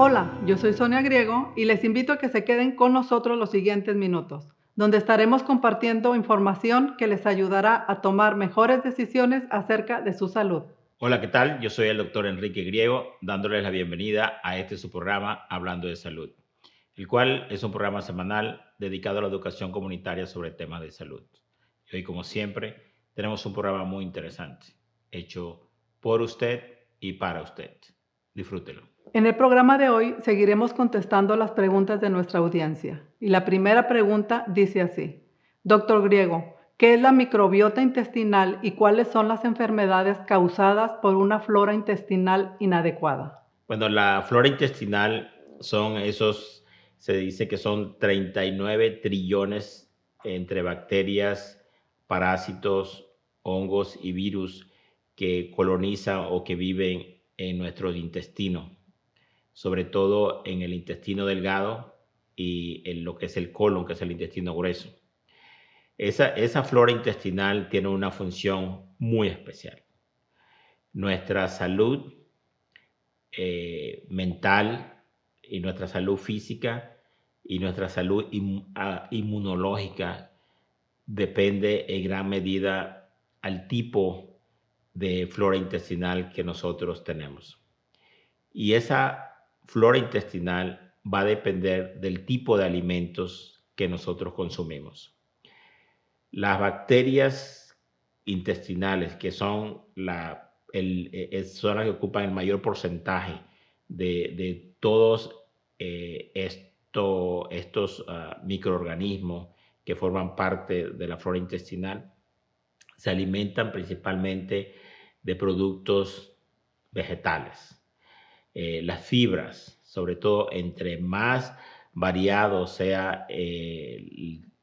Hola, yo soy Sonia Griego y les invito a que se queden con nosotros los siguientes minutos, donde estaremos compartiendo información que les ayudará a tomar mejores decisiones acerca de su salud. Hola, ¿qué tal? Yo soy el doctor Enrique Griego, dándoles la bienvenida a este su programa Hablando de Salud, el cual es un programa semanal dedicado a la educación comunitaria sobre temas de salud. Y hoy, como siempre, tenemos un programa muy interesante, hecho por usted y para usted. Disfrútelo. En el programa de hoy seguiremos contestando las preguntas de nuestra audiencia. Y la primera pregunta dice así: Doctor Griego, ¿qué es la microbiota intestinal y cuáles son las enfermedades causadas por una flora intestinal inadecuada? Bueno, la flora intestinal son esos, se dice que son 39 trillones entre bacterias, parásitos, hongos y virus que colonizan o que viven en nuestro intestino, sobre todo en el intestino delgado y en lo que es el colon, que es el intestino grueso. Esa flora intestinal tiene una función muy especial. Nuestra salud mental y nuestra salud física y nuestra salud inmunológica depende en gran medida al tipo de flora intestinal que nosotros tenemos. Y esa flora intestinal va a depender del tipo de alimentos que nosotros consumimos. Las bacterias intestinales, que son son las que ocupan el mayor porcentaje de todos estos microorganismos que forman parte de la flora intestinal, se alimentan principalmente de productos vegetales. Las fibras, sobre todo entre más variado sea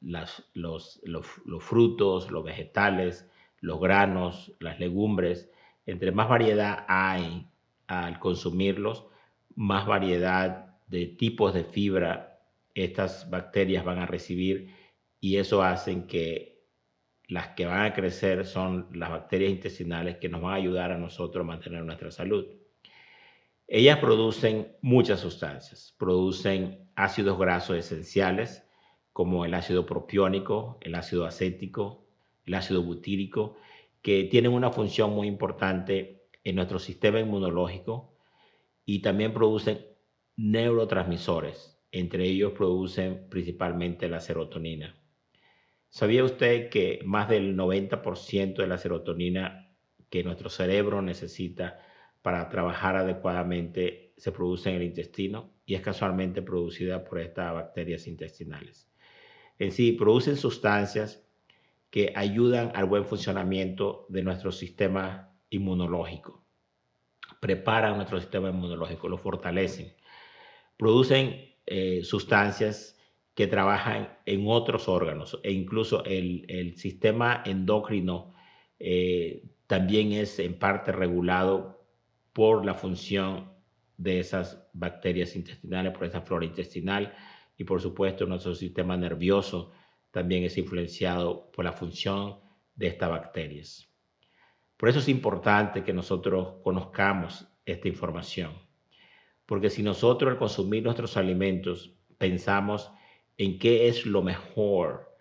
los frutos, los vegetales, los granos, las legumbres, entre más variedad hay al consumirlos, más variedad de tipos de fibra estas bacterias van a recibir y eso hace que las que van a crecer son las bacterias intestinales que nos van a ayudar a nosotros a mantener nuestra salud. Ellas producen muchas sustancias, producen ácidos grasos esenciales como el ácido propiónico, el ácido acético, el ácido butírico, que tienen una función muy importante en nuestro sistema inmunológico y también producen neurotransmisores, entre ellos producen principalmente la serotonina. ¿Sabía usted que más del 90% de la serotonina que nuestro cerebro necesita para trabajar adecuadamente se produce en el intestino y es casualmente producida por estas bacterias intestinales? En sí, producen sustancias que ayudan al buen funcionamiento de nuestro sistema inmunológico, preparan nuestro sistema inmunológico, lo fortalecen, producen sustancias que trabajan en otros órganos e incluso el sistema endocrino también es en parte regulado por la función de esas bacterias intestinales, por esa flora intestinal y por supuesto nuestro sistema nervioso también es influenciado por la función de estas bacterias. Por eso es importante que nosotros conozcamos esta información. Porque si nosotros al consumir nuestros alimentos pensamos en qué es lo mejor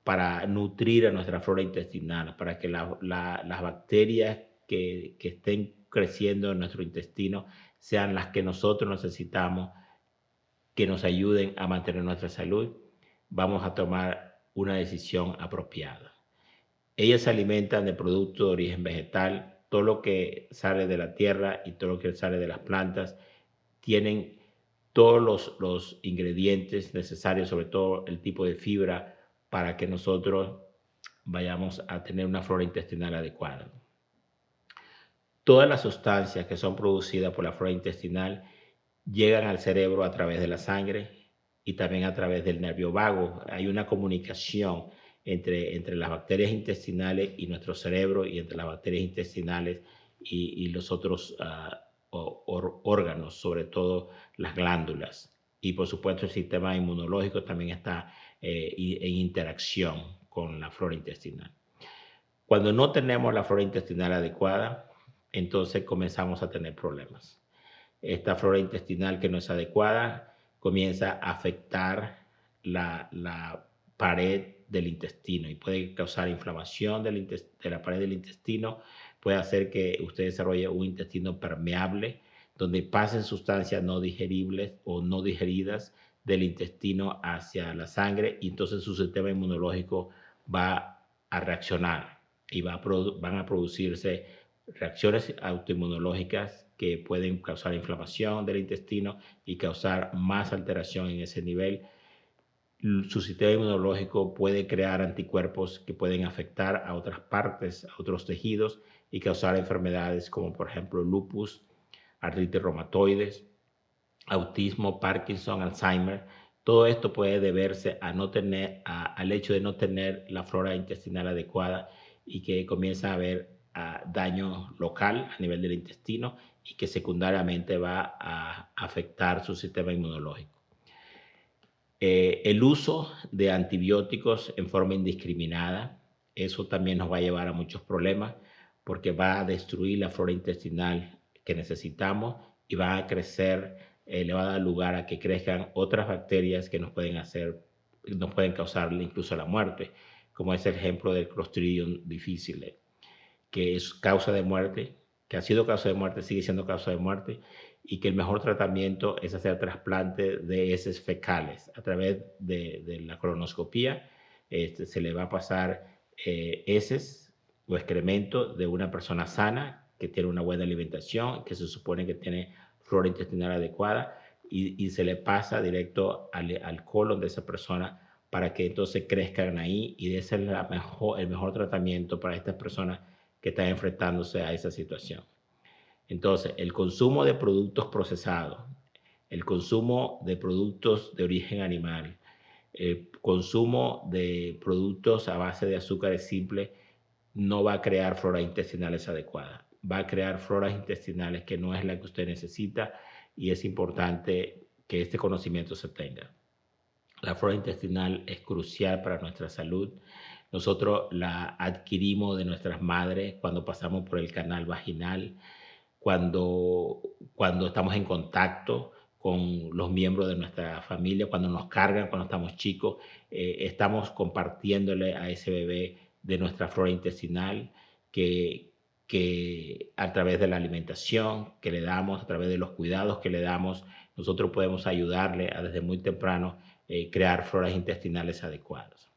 para nutrir a nuestra flora intestinal, para que las bacterias que estén creciendo en nuestro intestino sean las que nosotros necesitamos, que nos ayuden a mantener nuestra salud, vamos a tomar una decisión apropiada. Ellas se alimentan de productos de origen vegetal, todo lo que sale de la tierra y todo lo que sale de las plantas tienen todos los ingredientes necesarios, sobre todo el tipo de fibra, para que nosotros vayamos a tener una flora intestinal adecuada. Todas las sustancias que son producidas por la flora intestinal llegan al cerebro a través de la sangre y también a través del nervio vago. Hay una comunicación entre las bacterias intestinales y nuestro cerebro y entre las bacterias intestinales y los otros órganos, sobre todo las glándulas. Y por supuesto el sistema inmunológico también está en interacción con la flora intestinal. Cuando no tenemos la flora intestinal adecuada, entonces comenzamos a tener problemas. esta flora intestinal que no es adecuada comienza a afectar la pared del intestino y puede causar inflamación de la pared del intestino, puede hacer que usted desarrolle un intestino permeable, donde pasen sustancias no digeribles o no digeridas del intestino hacia la sangre y entonces su sistema inmunológico va a reaccionar y van a producirse reacciones autoinmunológicas que pueden causar inflamación del intestino y causar más alteración en ese nivel. Su sistema inmunológico puede crear anticuerpos que pueden afectar a otras partes, a otros tejidos y causar enfermedades como por ejemplo lupus, artritis reumatoides, autismo, Parkinson, Alzheimer. Todo esto puede deberse a no tener, al hecho de no tener la flora intestinal adecuada y que comienza a haber daño local a nivel del intestino y que secundariamente va a afectar su sistema inmunológico. El uso de antibióticos en forma indiscriminada, eso también nos va a llevar a muchos problemas porque va a destruir la flora intestinal que necesitamos y va a crecer, le va a dar lugar a que crezcan otras bacterias que nos pueden causar incluso la muerte, como es el ejemplo del Clostridium difficile, que es causa de muerte, que ha sido causa de muerte, sigue siendo causa de muerte, y que el mejor tratamiento es hacer trasplante de heces fecales a través de la colonoscopía. Se le va a pasar heces o excremento de una persona sana que tiene una buena alimentación, que se supone que tiene flora intestinal adecuada, y se le pasa directo al colon de esa persona para que entonces crezcan ahí, y ese es el mejor tratamiento para estas personas que están enfrentándose a esa situación. Entonces, el consumo de productos procesados, el consumo de productos de origen animal, el consumo de productos a base de azúcares simples no va a crear floras intestinales adecuadas. Va a crear floras intestinales que no es la que usted necesita, y es importante que este conocimiento se tenga. La flora intestinal es crucial para nuestra salud. Nosotros la adquirimos de nuestras madres cuando pasamos por el canal vaginal, cuando estamos en contacto con los miembros de nuestra familia, cuando nos cargan, cuando estamos chicos, estamos compartiéndole a ese bebé de nuestra flora intestinal que a través de la alimentación que le damos, a través de los cuidados que le damos, nosotros podemos ayudarle a desde muy temprano crear floras intestinales adecuadas.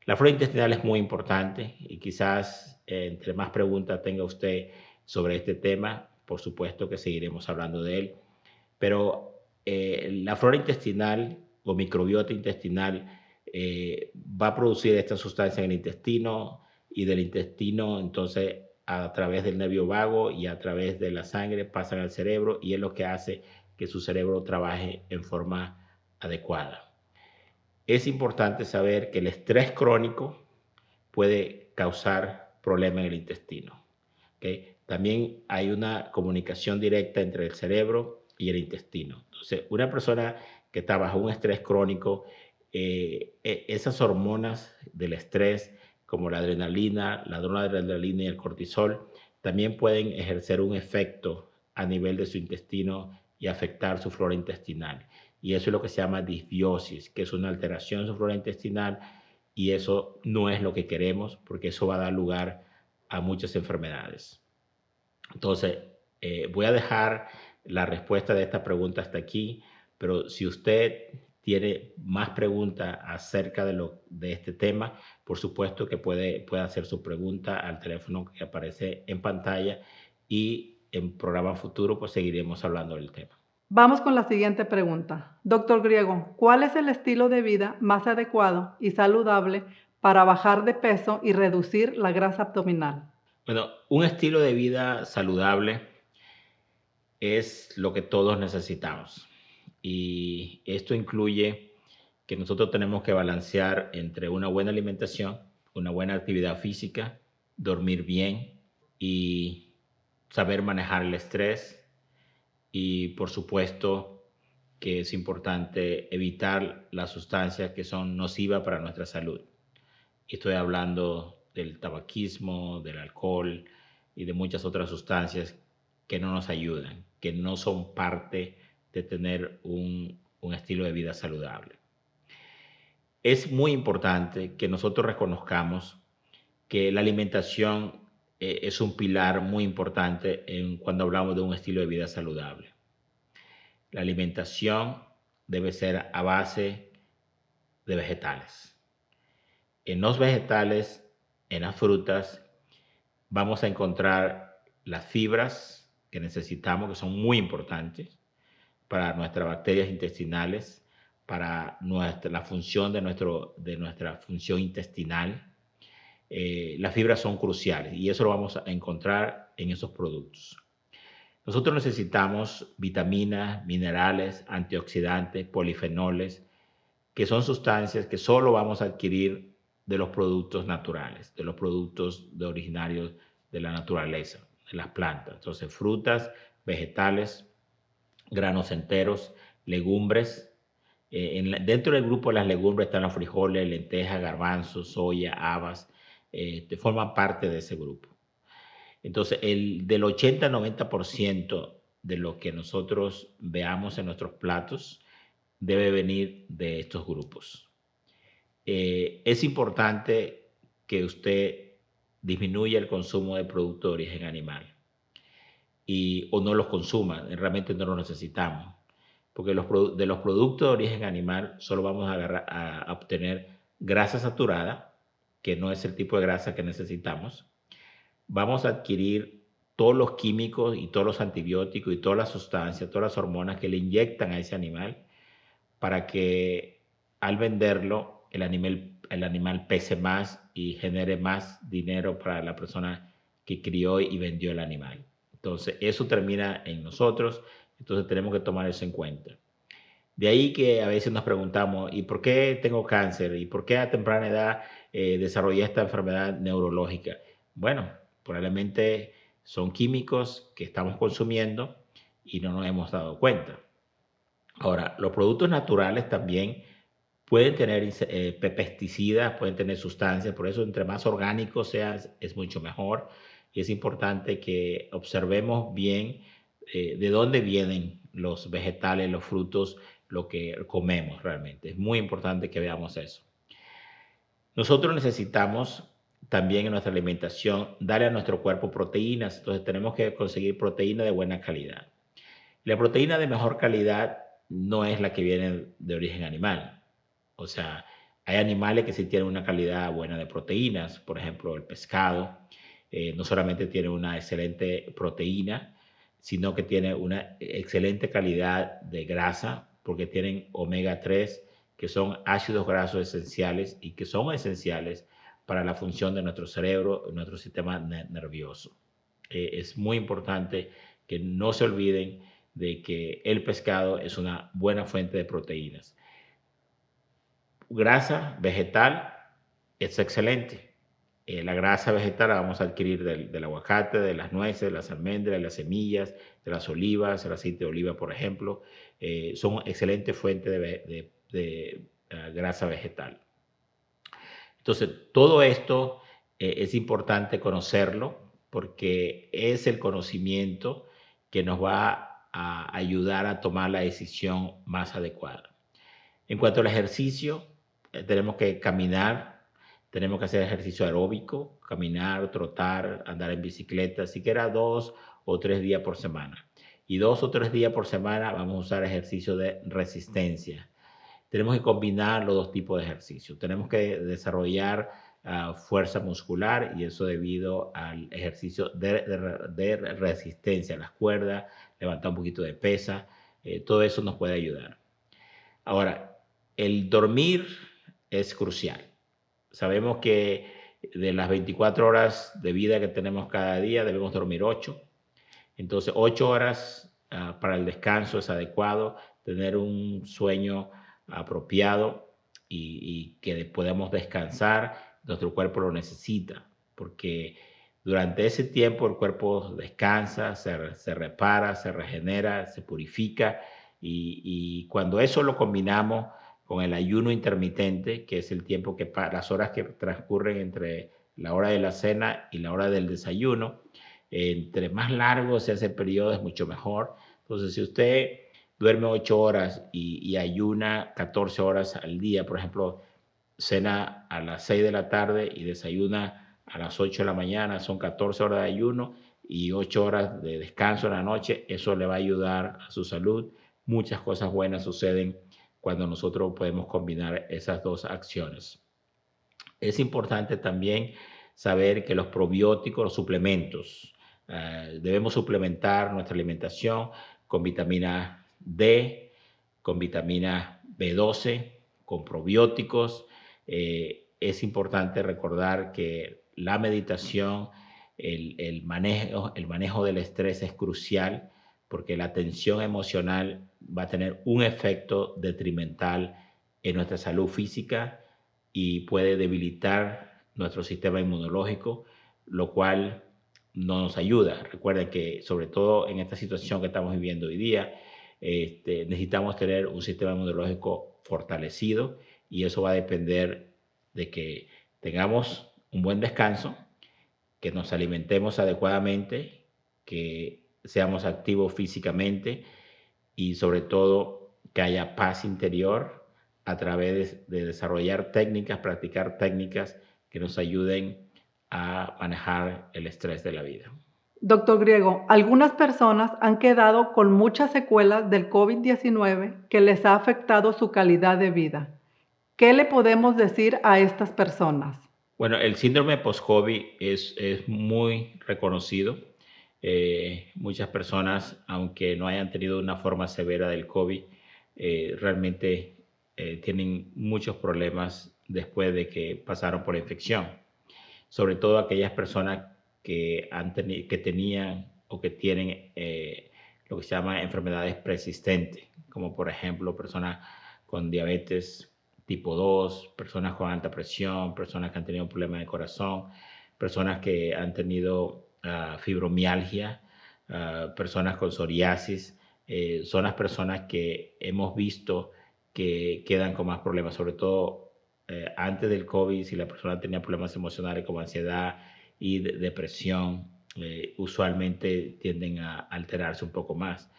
La flora intestinal es muy importante y quizás entre más preguntas tenga usted sobre este tema, por supuesto que seguiremos hablando de él, pero la flora intestinal o microbiota intestinal va a producir esta sustancia en el intestino, y del intestino entonces a través del nervio vago y a través de la sangre pasan al cerebro, y es lo que hace que su cerebro trabaje en forma adecuada. Es importante saber que el estrés crónico puede causar problemas en el intestino. ¿Okay? También hay una comunicación directa entre el cerebro y el intestino. Entonces, una persona que está bajo un estrés crónico, esas hormonas del estrés, como la adrenalina, la noradrenalina y el cortisol, también pueden ejercer un efecto a nivel de su intestino y afectar su flora intestinal. Y eso es lo que se llama disbiosis, que es una alteración en su flora intestinal, y eso no es lo que queremos porque eso va a dar lugar a muchas enfermedades. Entonces, voy a dejar la respuesta de esta pregunta hasta aquí, pero si usted tiene más preguntas acerca de este tema, por supuesto que puede hacer su pregunta al teléfono que aparece en pantalla, y en programa futuro pues seguiremos hablando del tema. Vamos con la siguiente pregunta. Doctor Griego, ¿cuál es el estilo de vida más adecuado y saludable para bajar de peso y reducir la grasa abdominal? Bueno, un estilo de vida saludable es lo que todos necesitamos. Y esto incluye que nosotros tenemos que balancear entre una buena alimentación, una buena actividad física, dormir bien y saber manejar el estrés. Y por supuesto que es importante evitar las sustancias que son nocivas para nuestra salud. Estoy hablando del tabaquismo, del alcohol y de muchas otras sustancias que no nos ayudan, que no son parte de tener un estilo de vida saludable. Es muy importante que nosotros reconozcamos que la alimentación es un pilar muy importante cuando hablamos de un estilo de vida saludable. La alimentación debe ser a base de vegetales. En los vegetales, en las frutas, vamos a encontrar las fibras que necesitamos, que son muy importantes para nuestras bacterias intestinales, para la función de nuestra función intestinal. Las fibras son cruciales y eso lo vamos a encontrar en esos productos. Nosotros necesitamos vitaminas, minerales, antioxidantes, polifenoles, que son sustancias que solo vamos a adquirir de los productos naturales, de los productos originarios de la naturaleza, de las plantas. Entonces, frutas, vegetales, granos enteros, legumbres. Dentro del grupo de las legumbres están los frijoles, lentejas, garbanzos, soya, habas, forman parte de ese grupo. Entonces, del 80 al 90% de lo que nosotros veamos en nuestros platos debe venir de estos grupos. Es importante que usted disminuya el consumo de productos de origen animal o no los consuma, realmente no los necesitamos, porque de los productos de origen animal solo vamos a obtener grasa saturada, que no es el tipo de grasa que necesitamos. Vamos a adquirir todos los químicos y todos los antibióticos y todas las sustancias, todas las hormonas que le inyectan a ese animal para que al venderlo el animal pese más y genere más dinero para la persona que crió y vendió el animal. Entonces, eso termina en nosotros, entonces tenemos que tomar eso en cuenta. De ahí que a veces nos preguntamos, ¿y por qué tengo cáncer? ¿Y por qué a temprana edad desarrollé esta enfermedad neurológica? Bueno, probablemente son químicos que estamos consumiendo y no nos hemos dado cuenta. Ahora, los productos naturales también pueden tener pesticidas, pueden tener sustancias, por eso entre más orgánicos sean es mucho mejor. Y es importante que observemos bien de dónde vienen los vegetales, los frutos, lo que comemos realmente. Es muy importante que veamos eso. Nosotros necesitamos también en nuestra alimentación darle a nuestro cuerpo proteínas, entonces tenemos que conseguir proteína de buena calidad. La proteína de mejor calidad no es la que viene de origen animal. O sea, hay animales que sí tienen una calidad buena de proteínas, por ejemplo, el pescado, no solamente tiene una excelente proteína, sino que tiene una excelente calidad de grasa, porque tienen omega 3, que son ácidos grasos esenciales y que son esenciales para la función de nuestro cerebro, nuestro sistema nervioso. Es muy importante que no se olviden de que el pescado es una buena fuente de proteínas. Grasa vegetal es excelente. La grasa vegetal la vamos a adquirir del aguacate, de las nueces, de las almendras, de las semillas, de las olivas, el aceite de oliva, por ejemplo. Son excelentes fuentes de grasa vegetal. Entonces, todo esto es importante conocerlo porque es el conocimiento que nos va a ayudar a tomar la decisión más adecuada. En cuanto al ejercicio, tenemos que caminar, tenemos que hacer ejercicio aeróbico, caminar, trotar, andar en bicicleta, siquiera 2 o 3 días por semana. Y 2 o 3 días por semana vamos a usar ejercicio de resistencia. Tenemos que combinar los dos tipos de ejercicio. Tenemos que desarrollar fuerza muscular y eso debido al ejercicio de resistencia, las cuerdas, levantar un poquito de pesa, todo eso nos puede ayudar. Ahora, el dormir es crucial. Sabemos que de las 24 horas de vida que tenemos cada día, debemos dormir 8. Entonces, 8 horas para el descanso es adecuado, tener un sueño apropiado y que podamos descansar, nuestro cuerpo lo necesita, porque durante ese tiempo el cuerpo descansa, se repara, se regenera, se purifica y cuando eso lo combinamos con el ayuno intermitente, que es el tiempo las horas que transcurren entre la hora de la cena y la hora del desayuno, entre más largo se hace el periodo es mucho mejor. Entonces, si usted duerme 8 horas y ayuna 14 horas al día, por ejemplo, cena a las 6 de la tarde y desayuna a las 8 de la mañana, son 14 horas de ayuno y 8 horas de descanso en la noche, eso le va a ayudar a su salud. Muchas cosas buenas suceden cuando nosotros podemos combinar esas dos acciones. Es importante también saber que los probióticos, los suplementos, debemos suplementar nuestra alimentación con vitamina D, con vitamina B12, con probióticos. Es importante recordar que la meditación, el manejo del estrés es crucial porque la tensión emocional va a tener un efecto detrimental en nuestra salud física y puede debilitar nuestro sistema inmunológico, lo cual no nos ayuda. Recuerden que sobre todo en esta situación que estamos viviendo hoy día, necesitamos tener un sistema inmunológico fortalecido y eso va a depender de que tengamos un buen descanso, que nos alimentemos adecuadamente, que seamos activos físicamente y sobre todo que haya paz interior a través de desarrollar técnicas, practicar técnicas que nos ayuden a manejar el estrés de la vida. Doctor Griego, algunas personas han quedado con muchas secuelas del COVID-19 que les ha afectado su calidad de vida. ¿Qué le podemos decir a estas personas? Bueno, el síndrome post-COVID es muy reconocido. Muchas personas, aunque no hayan tenido una forma severa del COVID, realmente tienen muchos problemas después de que pasaron por la infección. Sobre todo aquellas personas que tenían o que tienen lo que se llama enfermedades persistentes, como por ejemplo personas con diabetes tipo 2, personas con alta presión, personas que han tenido problemas de corazón, personas que han tenido fibromialgia, personas con psoriasis. Son las personas que hemos visto que quedan con más problemas, sobre todo antes del COVID, si la persona tenía problemas emocionales como ansiedad y depresión, usualmente tienden a alterarse un poco más.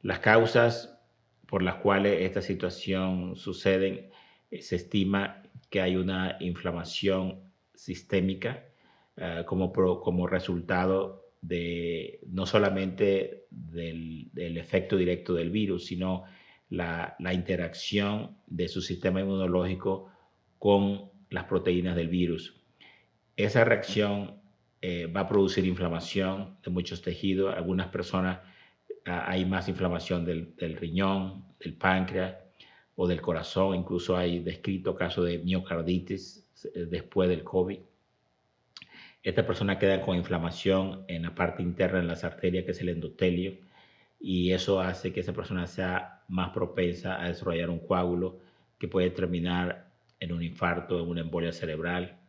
Las causas por las cuales esta situación sucede, se estima que hay una inflamación sistémica como resultado de no solamente del efecto directo del virus, sino la interacción de su sistema inmunológico con las proteínas del virus. Esa reacción va a producir inflamación de muchos tejidos. Algunas personas hay más inflamación del riñón, del páncreas o del corazón. Incluso hay descrito casos de miocarditis después del COVID. Estas personas quedan con inflamación en la parte interna de las arterias, que es el endotelio, y eso hace que esa persona sea más propensa a desarrollar un coágulo que puede terminar en un infarto, en una embolia cerebral.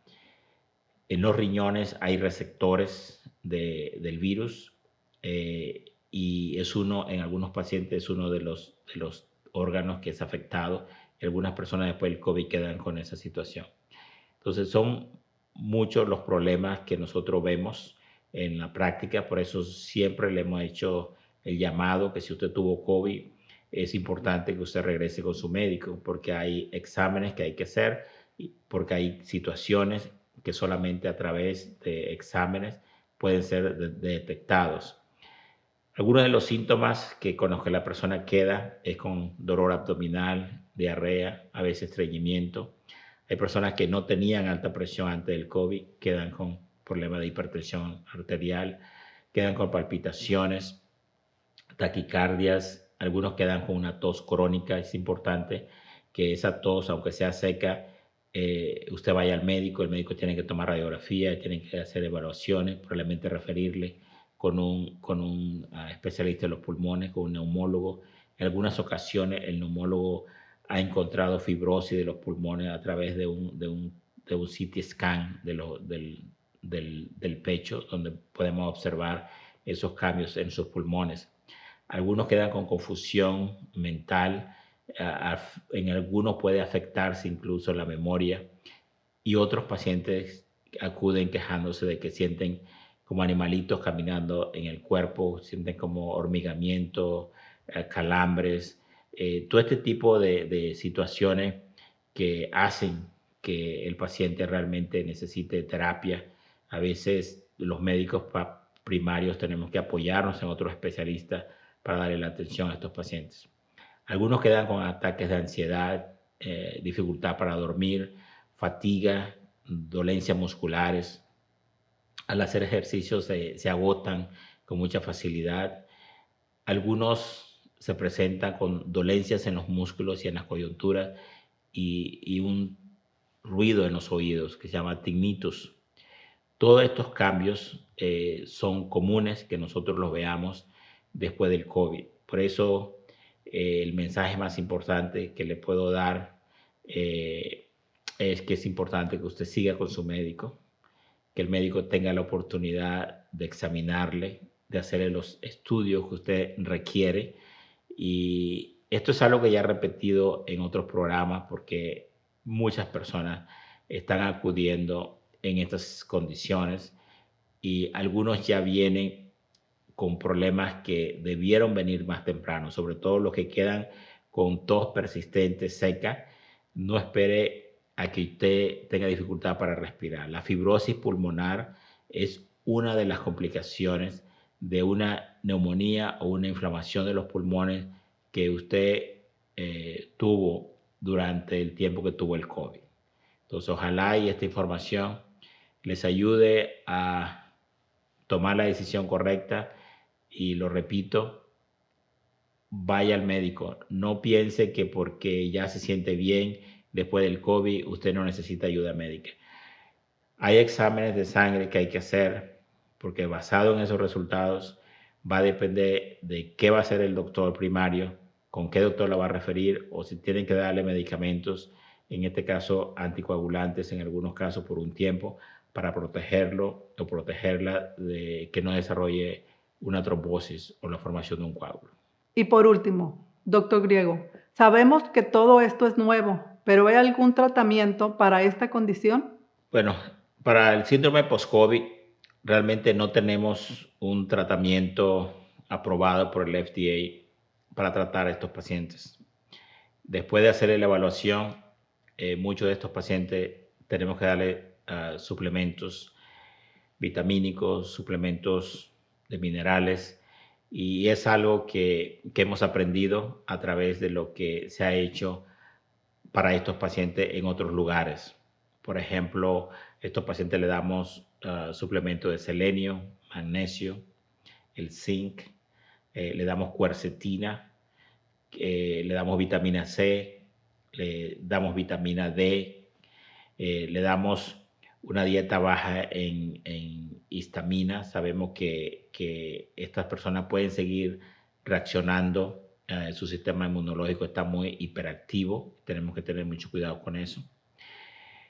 En los riñones hay receptores del virus y en algunos pacientes es uno de los órganos que es afectado. Algunas personas después del COVID quedan con esa situación. Entonces son muchos los problemas que nosotros vemos en la práctica, por eso siempre le hemos hecho el llamado que si usted tuvo COVID es importante que usted regrese con su médico porque hay exámenes que hay que hacer, porque hay situaciones que solamente a través de exámenes pueden ser detectados. Algunos de los síntomas con los que la persona queda es con dolor abdominal, diarrea, a veces estreñimiento. Hay personas que no tenían alta presión antes del COVID, quedan con problemas de hipertensión arterial, quedan con palpitaciones, taquicardias, algunos quedan con una tos crónica. Es importante que esa tos, aunque sea seca, usted vaya al médico, el médico tiene que tomar radiografía, tiene que hacer evaluaciones, probablemente referirle con un especialista de los pulmones, con un neumólogo. En algunas ocasiones el neumólogo ha encontrado fibrosis de los pulmones a través de un CT scan del pecho, donde podemos observar esos cambios en sus pulmones. Algunos quedan con confusión mental, en algunos puede afectarse incluso la memoria y otros pacientes acuden quejándose de que sienten como animalitos caminando en el cuerpo, sienten como hormigamiento, calambres, todo este tipo de situaciones que hacen que el paciente realmente necesite terapia. A veces los médicos primarios tenemos que apoyarnos en otros especialistas para darle la atención a estos pacientes. Algunos quedan con ataques de ansiedad, dificultad para dormir, fatiga, dolencias musculares. Al hacer ejercicio se agotan con mucha facilidad. Algunos se presentan con dolencias en los músculos y en las coyunturas y un ruido en los oídos que se llama tinnitus. Todos estos cambios son comunes que nosotros los veamos después del COVID. Por eso el mensaje más importante que le puedo dar es que es importante que usted siga con su médico, que el médico tenga la oportunidad de examinarle, de hacerle los estudios que usted requiere. Y esto es algo que ya he repetido en otros programas porque muchas personas están acudiendo en estas condiciones y algunos ya vienen con problemas que debieron venir más temprano, sobre todo los que quedan con tos persistente, seca. No espere a que usted tenga dificultad para respirar. La fibrosis pulmonar es una de las complicaciones de una neumonía o una inflamación de los pulmones que usted tuvo durante el tiempo que tuvo el COVID. Entonces, ojalá y esta información les ayude a tomar la decisión correcta y lo repito, vaya al médico. No piense que porque ya se siente bien después del COVID, usted no necesita ayuda médica. Hay exámenes de sangre que hay que hacer porque basado en esos resultados va a depender de qué va a hacer el doctor primario, con qué doctor la va a referir o si tienen que darle medicamentos, en este caso anticoagulantes en algunos casos por un tiempo para protegerlo o protegerla de que no desarrolle una trombosis o la formación de un coágulo. Y por último, doctor Griego, sabemos que todo esto es nuevo, pero ¿hay algún tratamiento para esta condición? Bueno, para el síndrome post-COVID realmente no tenemos un tratamiento aprobado por el FDA para tratar a estos pacientes. Después de hacer la evaluación, muchos de estos pacientes tenemos que darle suplementos vitamínicos, suplementos de minerales, y es algo que hemos aprendido a través de lo que se ha hecho para estos pacientes en otros lugares. Por ejemplo, a estos pacientes le damos suplemento de selenio, magnesio, el zinc, le damos cuercetina, le damos vitamina C, le damos vitamina D, le damos una dieta baja en histamina. Sabemos que estas personas pueden seguir reaccionando, su sistema inmunológico está muy hiperactivo, tenemos que tener mucho cuidado con eso.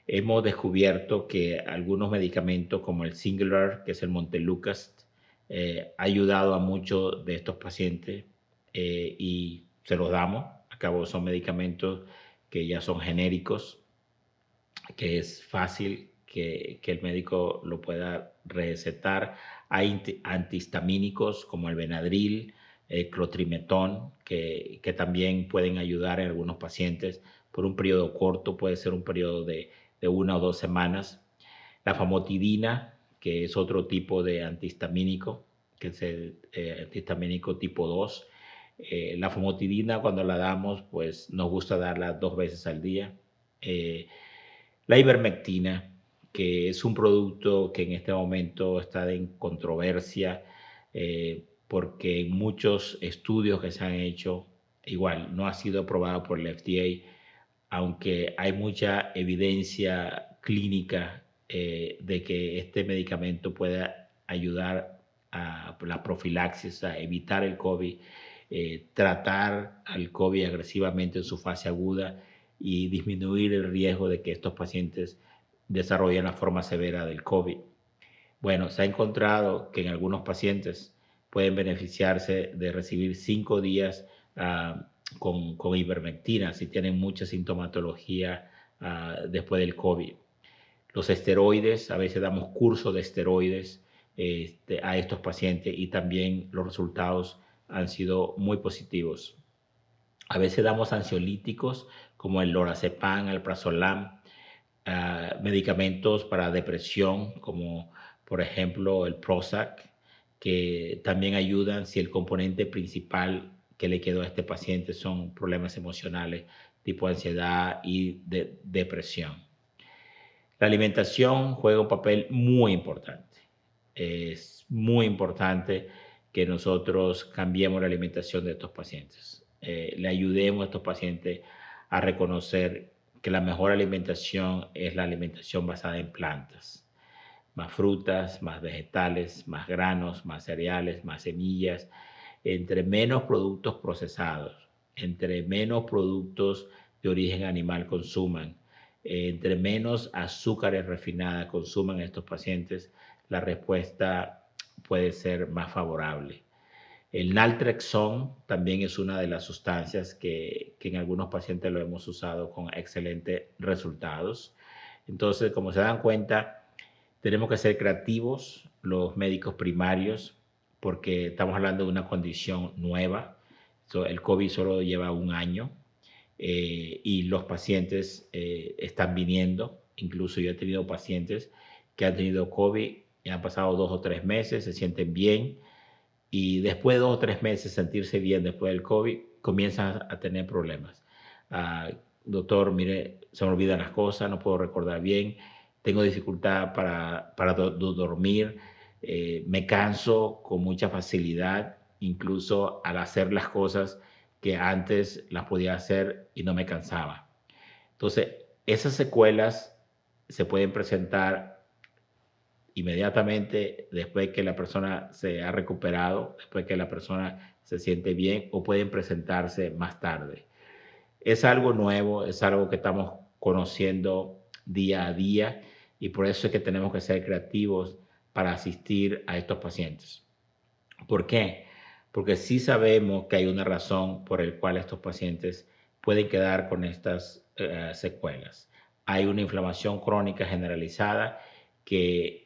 Hemos descubierto que algunos medicamentos como el Singulair, que es el Montelukast, ha ayudado a muchos de estos pacientes y se los damos. A cabo son medicamentos que ya son genéricos, que es fácil que el médico lo pueda recetar. Hay antihistamínicos como el Benadryl, el Clotrimetón, que también pueden ayudar en algunos pacientes por un periodo corto, puede ser un periodo de 1 o 2 semanas. La famotidina, que es otro tipo de antihistamínico, que es el antihistamínico tipo 2. La famotidina cuando la damos, pues nos gusta darla 2 veces al día. La ivermectina, que es un producto que en este momento está en controversia porque en muchos estudios que se han hecho, igual no ha sido aprobado por el FDA, aunque hay mucha evidencia clínica de que este medicamento pueda ayudar a la profilaxis, a evitar el COVID, tratar al COVID agresivamente en su fase aguda y disminuir el riesgo de que estos pacientes desarrollen la forma severa del COVID. Bueno, se ha encontrado que en algunos pacientes pueden beneficiarse de recibir 5 días con ivermectina si tienen mucha sintomatología después del COVID. Los esteroides, a veces damos cursos de esteroides a estos pacientes y también los resultados han sido muy positivos. A veces damos ansiolíticos como el lorazepam, el prazolam, medicamentos para depresión como por ejemplo el Prozac, que también ayudan si el componente principal que le quedó a este paciente son problemas emocionales tipo ansiedad y depresión. La alimentación juega un papel muy importante. Es muy importante que nosotros cambiemos la alimentación de estos pacientes. Le ayudemos a estos pacientes a reconocer que la mejor alimentación es la alimentación basada en plantas. Más frutas, más vegetales, más granos, más cereales, más semillas. Entre menos productos procesados, entre menos productos de origen animal consuman, entre menos azúcares refinadas consuman estos pacientes, la respuesta puede ser más favorable. El naltrexón también es una de las sustancias que en algunos pacientes lo hemos usado con excelentes resultados. Entonces, como se dan cuenta, tenemos que ser creativos los médicos primarios porque estamos hablando de una condición nueva. El COVID solo lleva un año y los pacientes están viniendo. Incluso yo he tenido pacientes que han tenido COVID y han pasado 2 o 3 meses, se sienten bien y después de 2 o 3 meses sentirse bien después del COVID, comienzan a tener problemas. Ah, doctor, mire, se me olvidan las cosas, no puedo recordar bien, tengo dificultad para dormir, me canso con mucha facilidad, incluso al hacer las cosas que antes las podía hacer y no me cansaba. Entonces, esas secuelas se pueden presentar inmediatamente después que la persona se ha recuperado, después que la persona se siente bien o pueden presentarse más tarde. Es algo nuevo, es algo que estamos conociendo día a día y por eso es que tenemos que ser creativos para asistir a estos pacientes. ¿Por qué? Porque sí sabemos que hay una razón por la cual estos pacientes pueden quedar con estas secuelas. Hay una inflamación crónica generalizada que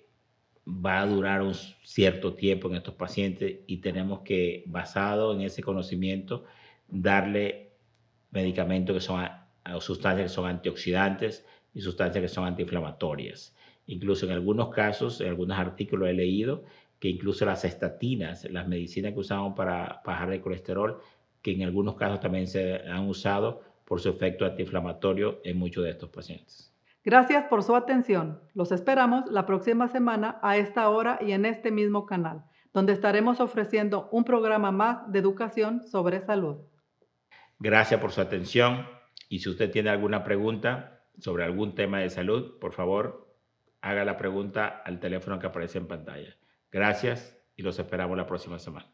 va a durar un cierto tiempo en estos pacientes y tenemos que, basado en ese conocimiento, darle medicamentos que son sustancias que son antioxidantes y sustancias que son antiinflamatorias. Incluso en algunos casos, en algunos artículos he leído que incluso las estatinas, las medicinas que usamos para bajar el colesterol, que en algunos casos también se han usado por su efecto antiinflamatorio en muchos de estos pacientes. Gracias por su atención. Los esperamos la próxima semana a esta hora y en este mismo canal, donde estaremos ofreciendo un programa más de educación sobre salud. Gracias por su atención y si usted tiene alguna pregunta sobre algún tema de salud, por favor, haga la pregunta al teléfono que aparece en pantalla. Gracias y los esperamos la próxima semana.